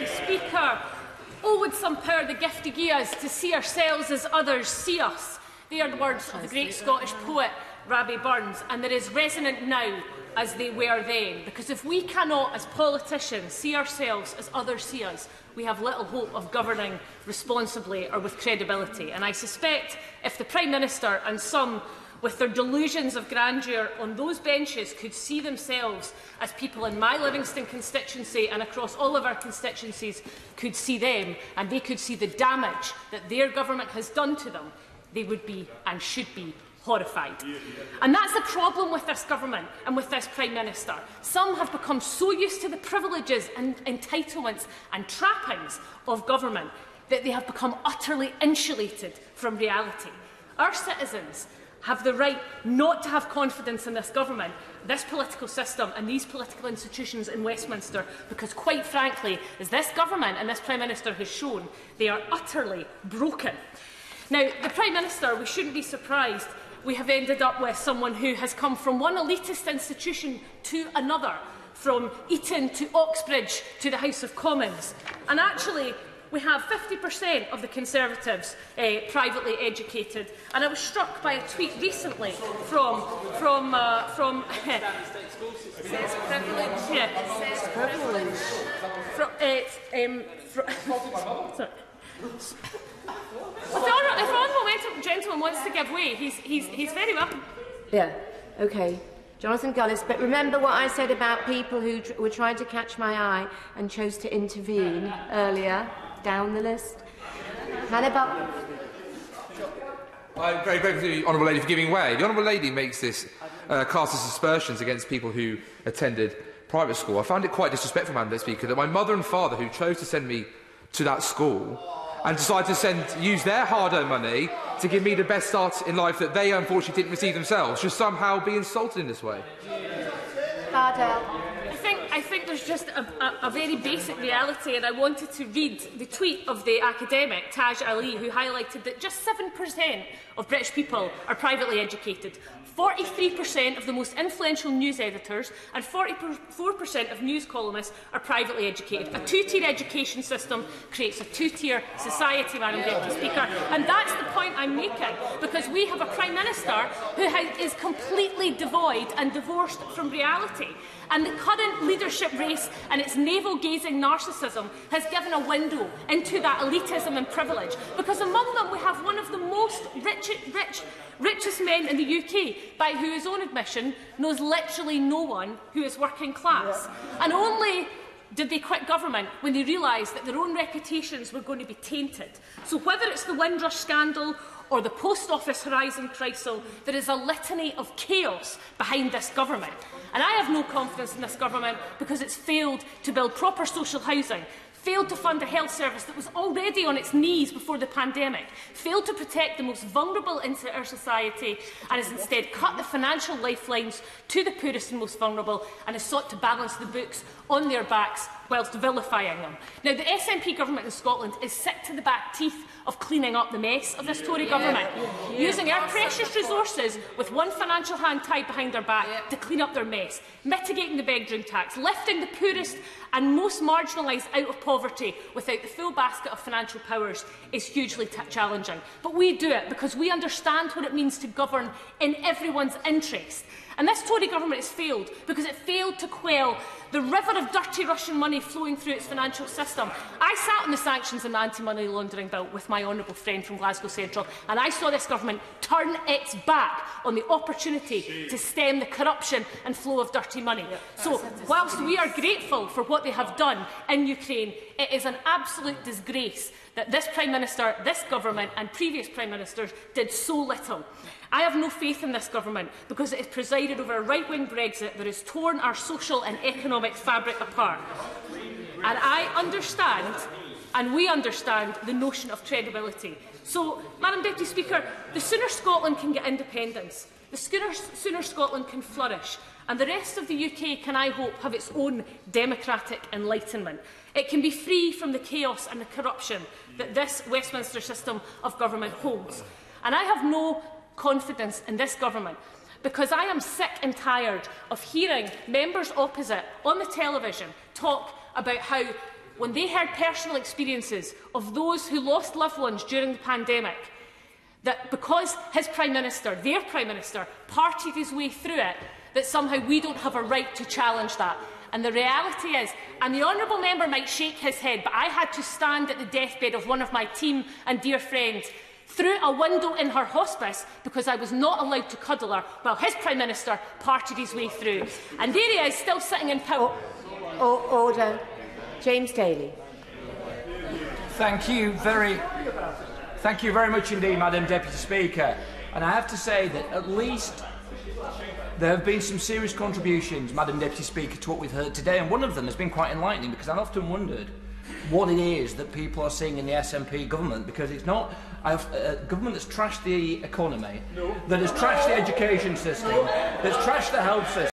Deputy Speaker. Oh, would some power the gift give us to see ourselves as others see us. They are the words of the great Scottish poet Rabbie Burns, and they're as resonant now as they were then. Because if we cannot, as politicians, see ourselves as others see us, we have little hope of governing responsibly or with credibility. And I suspect if the Prime Minister and some with their delusions of grandeur on those benches could see themselves as people in my Livingston constituency and across all of our constituencies could see them, and they could see the damage that their government has done to them, they would be and should be horrified. And that's the problem with this government and with this Prime Minister. Some have become so used to the privileges and entitlements and trappings of government that they have become utterly insulated from reality. Our citizens have the right not to have confidence in this government, this political system and these political institutions in Westminster, because quite frankly, as this government and this Prime Minister has shown, they are utterly broken. Now, the Prime Minister, we shouldn't be surprised, we have ended up with someone who has come from one elitist institution to another, from Eton to Oxbridge to the House of Commons. And actually, we have 50% of the Conservatives privately educated. And I was struck by a tweet recently from says privilege. Yeah, says privilege. If the honourable gentleman wants to give way, he's very welcome. Yeah. Okay. Jonathan Gullis, but remember what I said about people who were trying to catch my eye and chose to intervene earlier down the list. Hannah. I'm very grateful to the Honourable Lady for giving way. The Honourable Lady makes this cast of aspersions against people who attended private school. I found it quite disrespectful, Madam Speaker, that my mother and father, who chose to send me to that school and decided to use their hard-earned money to give me the best start in life that they unfortunately didn't receive themselves, should somehow be insulted in this way. Bardell. I think there's just a very basic reality, and I wanted to read the tweet of the academic Taj Ali, who highlighted that just 7% of British people are privately educated. 43% of the most influential news editors and 44% of news columnists are privately educated. A two-tier education system creates a two-tier society, Madam Deputy Speaker, and that's the point I'm making, because we have a Prime Minister who is completely devoid and divorced from reality. And the current leadership race and its navel-gazing narcissism has given a window into that elitism and privilege, because among them we have one of the most richest men in the UK, by whose own admission knows literally no one who is working class. And only did they quit government when they realised that their own reputations were going to be tainted. So whether it's the Windrush scandal or the Post Office Horizon crisis, there is a litany of chaos behind this government. And I have no confidence in this government because it's failed to build proper social housing, failed to fund a health service that was already on its knees before the pandemic, failed to protect the most vulnerable in our society, and has instead cut the financial lifelines to the poorest and most vulnerable, and has sought to balance the books on their backs whilst vilifying them. Now, the SNP government in Scotland is sick to the back teeth of cleaning up the mess of this Tory government, using our precious resources with one financial hand tied behind their back to clean up their mess, mitigating the bedroom tax, lifting the poorest and most marginalised out of poverty without the full basket of financial powers is hugely challenging. But we do it because we understand what it means to govern in everyone's interest. And this Tory government has failed because it failed to quell the river of dirty Russian money flowing through its financial system. I sat on the Sanctions and Anti-Money Laundering Bill with my honourable friend from Glasgow Central, and I saw this government turn its back on the opportunity to stem the corruption and flow of dirty money. So, whilst we are grateful for what they have done in Ukraine, it is an absolute disgrace that this Prime Minister, this government and previous Prime Ministers did so little. I have no faith in this government because it has presided over a right-wing Brexit that has torn our social and economic fabric apart. And I understand, and we understand, the notion of credibility. So, Madam Deputy Speaker, the sooner Scotland can get independence, the sooner Scotland can flourish, and the rest of the UK can, I hope, have its own democratic enlightenment. It can be free from the chaos and the corruption that this Westminster system of government holds. And I have no confidence in this government because I am sick and tired of hearing members opposite on the television talk about how when they heard personal experiences of those who lost loved ones during the pandemic, that because his Prime Minister, their Prime Minister, partied his way through it, that somehow we don't have a right to challenge that. And the reality is, and the honourable member might shake his head, but I had to stand at the deathbed of one of my team and dear friends through a window in her hospice because I was not allowed to cuddle her while his Prime Minister partied his way through. And there he is, still sitting in power. Order. James Daly. Thank you very much indeed, Madam Deputy Speaker. And I have to say that at least there have been some serious contributions, Madam Deputy Speaker, to what we've heard today, and one of them has been quite enlightening, because I've often wondered what it is that people are seeing in the SNP government, because it's not a government that's trashed the economy, that has trashed the education system, that's trashed the health system.